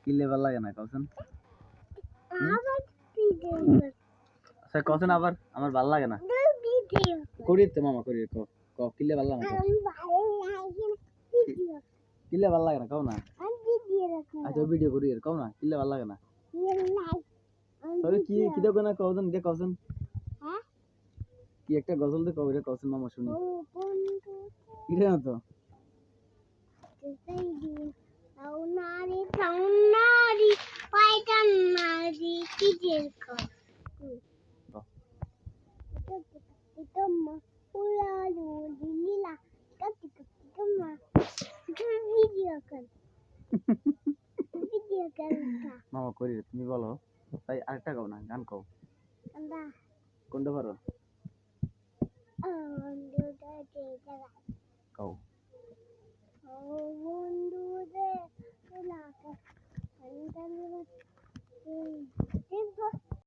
কিলে ভাল লাগে না কওছেন আচ্ছা কওছেন আবার আমার ভাল লাগে না করি তো মামা করি ক ক কিলে ভাল লাগে না কিলে ভাল লাগে না কও না আচ্ছা ভিডিও করি কও না কিলে ভাল লাগে না তবে কি কি দেখো না কওছেন কে কওছেন কি একটা গজল দে কও রে কওছেন মামা শুনি কিরে না তো মামা করি তুমি বলো তাই আরেকটা কও না গান কও কোনটা পারো কও